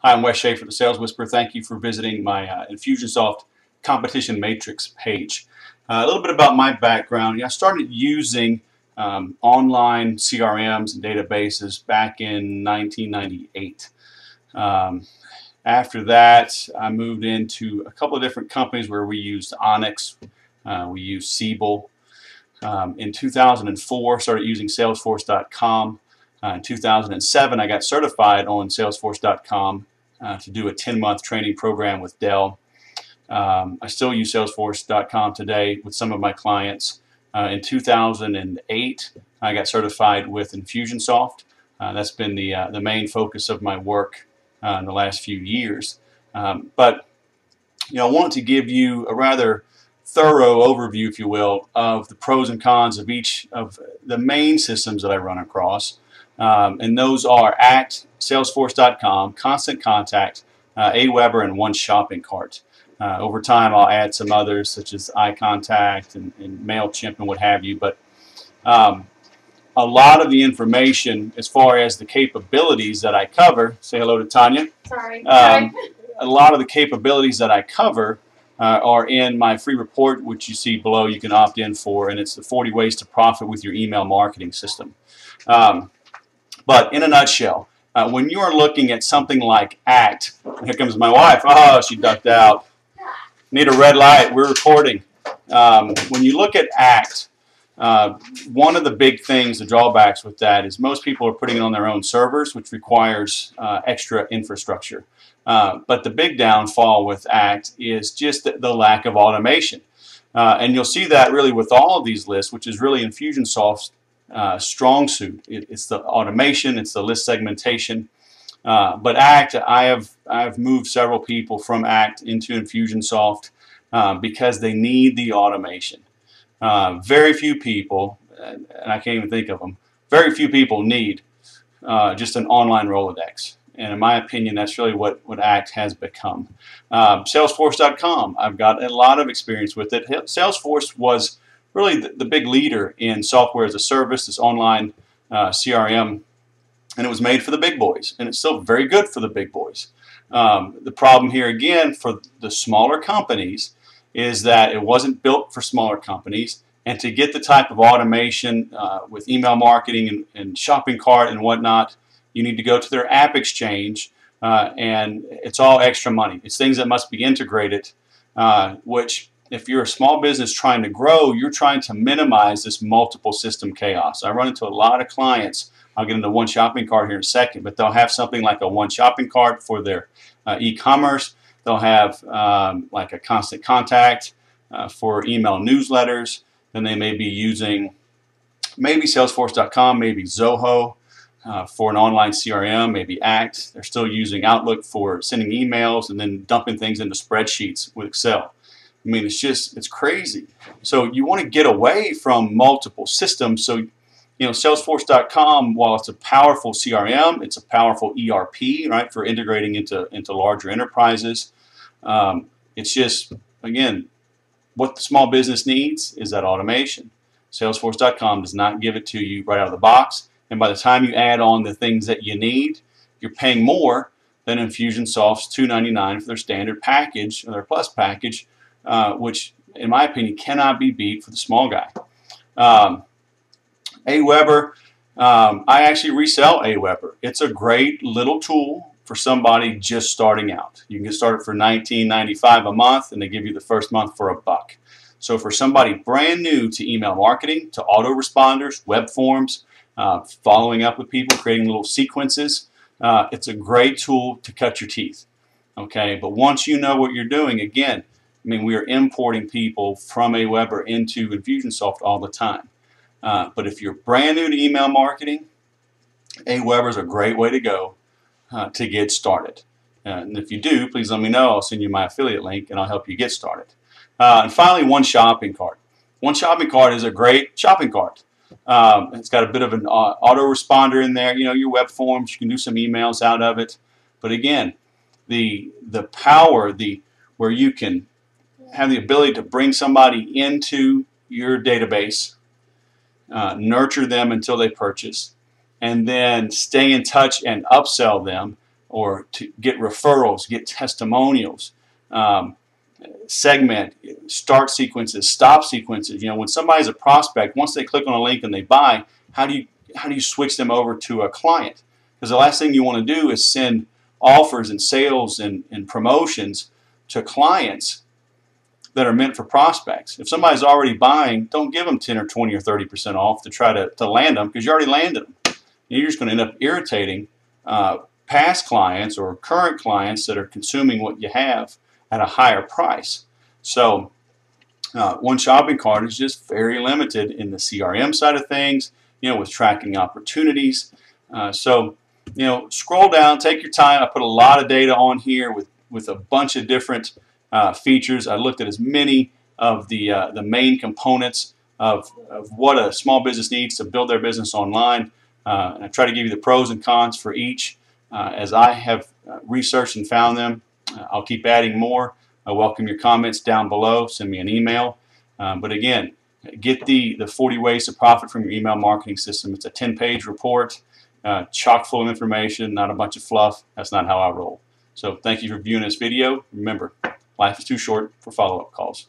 Hi, I'm Wes Schaefer, the Sales Whisperer. Thank you for visiting my Infusionsoft competition matrix page. A little bit about my background. I started using online CRMs and databases back in 1998. After that, I moved into a couple of different companies where we used Onyx, we used Siebel. In 2004, started using Salesforce.com. In 2007, I got certified on Salesforce.com to do a 10-month training program with Dell. I still use Salesforce.com today with some of my clients. In 2008, I got certified with Infusionsoft. That's been the main focus of my work in the last few years. But I wanted to give you a rather thorough overview, if you will, of the pros and cons of each of the main systems that I run across. And those are ACT, Salesforce.com, Constant Contact, Aweber, and One Shopping Cart. Over time, I'll add some others such as iContact and MailChimp and what have you. But a lot of the information, as far as the capabilities that I cover, say hello to Tanya. Sorry. A lot of the capabilities that I cover are in my free report, which you see below. You can opt in for, and it's the 40 ways to profit with your email marketing system. But in a nutshell, when you are looking at something like ACT, here comes my wife. Oh, she ducked out. Need a red light. We're recording. When you look at ACT, one of the big things, the drawbacks with that, is most people are putting it on their own servers, which requires extra infrastructure. But the big downfall with ACT is just the lack of automation. And you'll see that really with all of these lists, which is really Infusionsoft's strong suit. It's the automation, it's the list segmentation. But ACT, I've moved several people from ACT into Infusionsoft because they need the automation. Very few people, and I can't even think of them, very few people need just an online Rolodex. And in my opinion, that's really what ACT has become. Salesforce.com, I've got a lot of experience with it. Salesforce was really the big leader in software as a service, this online CRM, and it was made for the big boys, and it's still very good for the big boys. The problem here again for the smaller companies is that it wasn't built for smaller companies, and to get the type of automation with email marketing and shopping cart and whatnot, you need to go to their app exchange, and it's all extra money. It's things that must be integrated, which if you're a small business trying to grow, you're trying to minimize this multiple system chaos. I run into a lot of clients. I'll get into One Shopping Cart here in a second, but they'll have something like a One Shopping Cart for their e-commerce. They'll have like a Constant Contact for email newsletters. Then they may be using maybe Salesforce.com, maybe Zoho for an online CRM, maybe ACT. They're still using Outlook for sending emails and then dumping things into spreadsheets with Excel. I mean, it's crazy. So you want to get away from multiple systems. So, Salesforce.com, while it's a powerful CRM, it's a powerful ERP, right, for integrating into larger enterprises. It's just, again, what the small business needs is that automation. Salesforce.com does not give it to you right out of the box. And by the time you add on the things that you need, you're paying more than Infusionsoft's $2.99 for their standard package or their plus package, which, in my opinion, cannot be beat for the small guy. Aweber, I actually resell Aweber. It's a great little tool for somebody just starting out. You can get started for $19.95 a month, and they give you the first month for $1. So for somebody brand new to email marketing, to autoresponders, web forms, following up with people, creating little sequences, it's a great tool to cut your teeth. Okay, but once you know what you're doing, again, I mean, we are importing people from Aweber into Infusionsoft all the time. But if you're brand new to email marketing, Aweber is a great way to go to get started. And if you do, please let me know. I'll send you my affiliate link and I'll help you get started. And finally, One Shopping Cart. One Shopping Cart is a great shopping cart. It's got a bit of an autoresponder in there. Your web forms, you can do some emails out of it. But again, the power, where you can have the ability to bring somebody into your database, nurture them until they purchase, and then stay in touch and upsell them or to get referrals, get testimonials, segment, start sequences, stop sequences. You know, when somebody's a prospect, once they click on a link and they buy, how do you switch them over to a client? Because the last thing you want to do is send offers and sales and promotions to clients that are meant for prospects. If somebody's already buying, don't give them 10 or 20 or 30% off to try to land them, because you already landed them. You're just going to end up irritating past clients or current clients that are consuming what you have at a higher price. So one shopping cart is just very limited in the CRM side of things, you know, with tracking opportunities. So, you know, scroll down, take your time. I put a lot of data on here with a bunch of different features. I looked at as many of the main components of what a small business needs to build their business online. And I try to give you the pros and cons for each as I have researched and found them. I'll keep adding more. I welcome your comments down below. Send me an email. But again, get the 40 ways to profit from your email marketing system. It's a 10-page report, chock full of information, not a bunch of fluff. That's not how I roll. So thank you for viewing this video. Remember, life is too short for follow-up calls.